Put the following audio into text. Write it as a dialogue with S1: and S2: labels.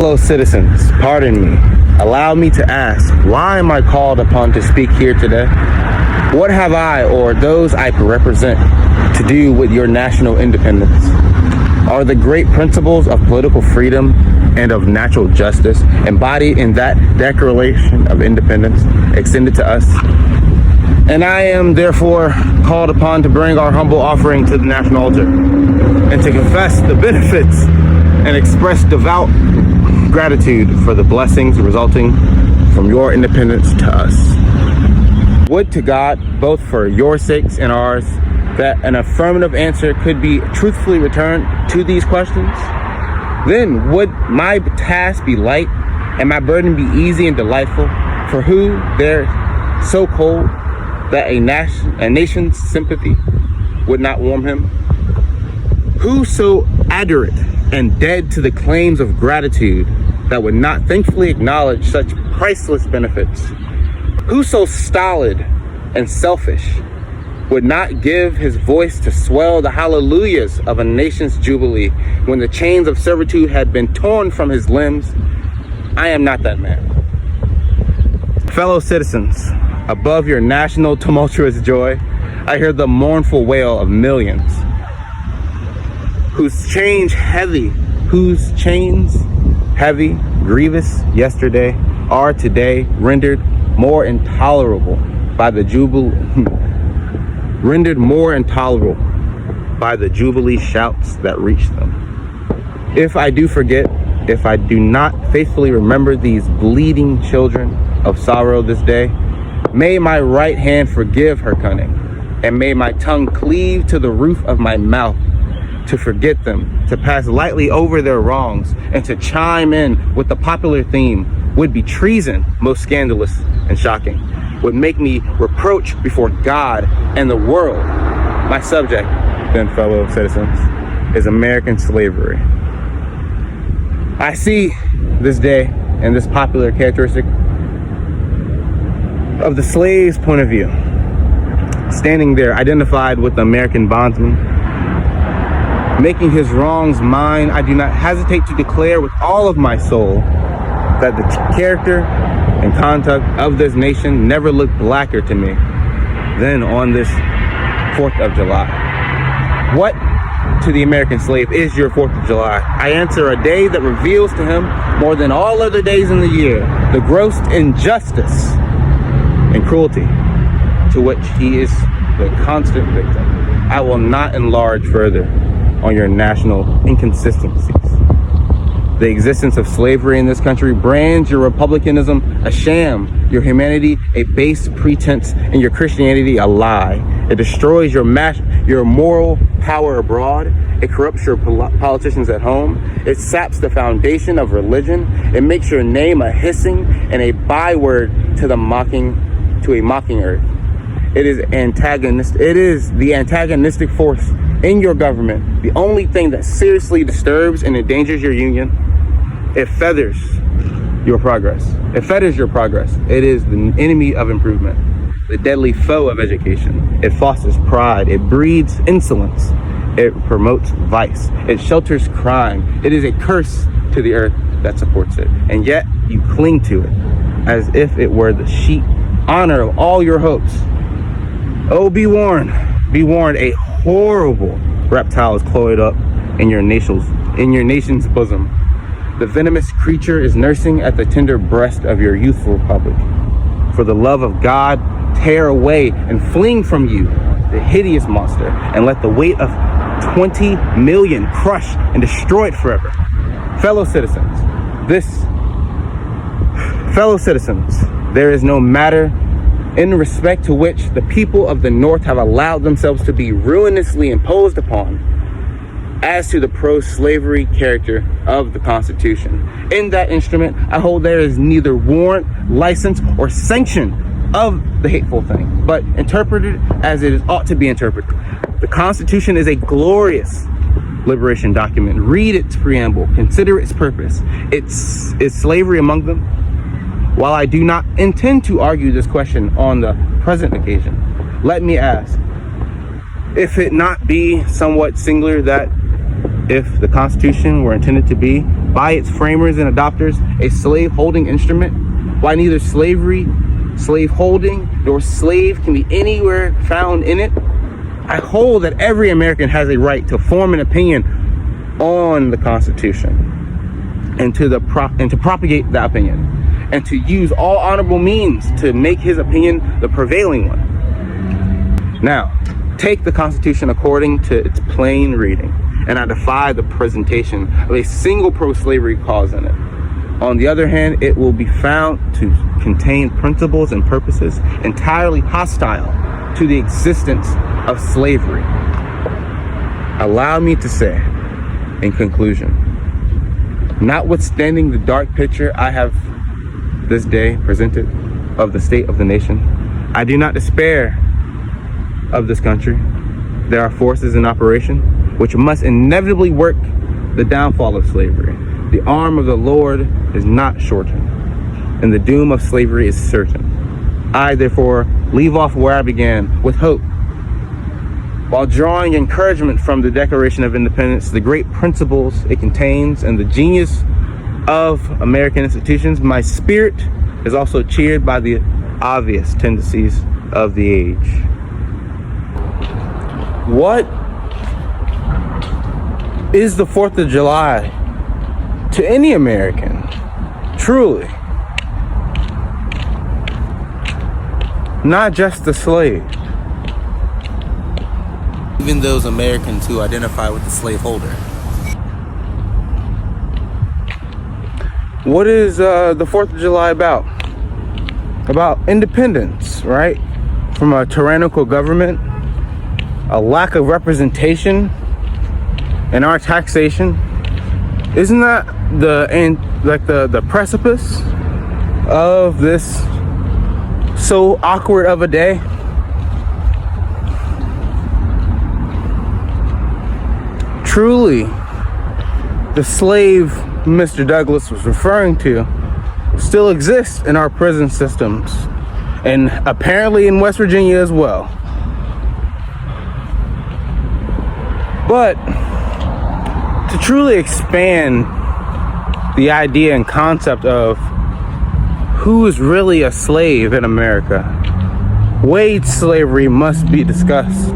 S1: Fellow citizens, pardon me. Allow me to ask, why am I called upon to speak here today? What have I or those I represent to do with your national independence? Are the great principles of political freedom and of natural justice embodied in that Declaration of Independence extended to us? And I am therefore called upon to bring our humble offering to the national altar and to confess the benefits and express devout gratitude for the blessings resulting from your independence to us. Would to God, both for your sakes and ours, that an affirmative answer could be truthfully returned to these questions. Then would my task be light and my burden be easy and delightful, for who they're so cold that a nation's sympathy would not warm him? Who so adorant and dead to the claims of gratitude that would not thankfully acknowledge such priceless benefits? Who so stolid and selfish would not give his voice to swell the hallelujahs of a nation's jubilee when the chains of servitude had been torn from his limbs? I am not that man. Fellow citizens, above your national tumultuous joy, I hear the mournful wail of millions whose chains heavy, grievous yesterday, are today rendered more intolerable by the jubilee shouts that reach them. If I do forget, if I do not faithfully remember these bleeding children of sorrow this day, may my right hand forgive her cunning, and may my tongue cleave to the roof of my mouth. To forget them, to pass lightly over their wrongs, and to chime in with the popular theme would be treason most scandalous and shocking, would make me reproach before God and the world. My subject, then, fellow citizens, is American slavery. I see this day and this popular characteristic of the slave's point of view, standing there identified with the American bondsman, making his wrongs mine. I do not hesitate to declare with all of my soul that the character and conduct of this nation never looked blacker to me than on this 4th of July. What to the American slave is your 4th of July? I answer, a day that reveals to him more than all other days in the year the gross injustice and cruelty to which he is the constant victim. I will not enlarge further on your national inconsistencies. The existence of slavery in this country brands your republicanism a sham, your humanity a base pretense, and your Christianity a lie. It destroys your moral power abroad. It corrupts your politicians at home. It saps the foundation of religion. It makes your name a hissing and a byword to a mocking earth. It is the antagonistic force in your government, the only thing that seriously disturbs and endangers your union. It feathers your progress. It is the enemy of improvement, the deadly foe of education. It fosters pride. It breeds insolence. It promotes vice. It shelters crime. It is a curse to the earth that supports it. And yet you cling to it as if it were the sheet honor of all your hopes. Oh, be warned, a horrible reptile is coiled up in your nation's bosom. The venomous creature is nursing at the tender breast of your youthful republic. For the love of God, tear away and fling from you the hideous monster, and let the weight of 20 million crush and destroy it forever. Fellow citizens, there is no matter in respect to which the people of the North have allowed themselves to be ruinously imposed upon as to the pro-slavery character of the Constitution. In that instrument, I hold there is neither warrant, license, or sanction of the hateful thing, but interpreted as it ought to be interpreted. The Constitution is a glorious liberation document. Read its preamble, consider its purpose. Is slavery among them? While I do not intend to argue this question on the present occasion, let me ask, if it not be somewhat singular that if the Constitution were intended to be by its framers and adopters a slave-holding instrument, while neither slavery, slave-holding, nor slave can be anywhere found in it, I hold that every American has a right to form an opinion on the Constitution and to propagate that opinion, and to use all honorable means to make his opinion the prevailing one. Now, take the Constitution according to its plain reading, and I defy the presentation of a single pro-slavery clause in it. On the other hand, it will be found to contain principles and purposes entirely hostile to the existence of slavery. Allow me to say, in conclusion, notwithstanding the dark picture I have this day presented of the state of the nation, I do not despair of this country. There are forces in operation which must inevitably work the downfall of slavery. The arm of the Lord is not shortened, and the doom of slavery is certain. I, therefore, leave off where I began, with hope, while drawing encouragement from the Declaration of Independence, the great principles it contains, and the genius of American institutions. My spirit is also cheered by the obvious tendencies of the age. What is the 4th of July to any American? Truly. Not just the slave. Even those Americans who identify with the slaveholder. What is the 4th of July about? About independence, right? From a tyrannical government, a lack of representation in our taxation. Isn't that the precipice of this so awkward of a day? Truly, the slave Mr. Douglas was referring to still exists in our prison systems, and apparently in West Virginia as well. But to truly expand the idea and concept of who is really a slave in America, wage slavery must be discussed.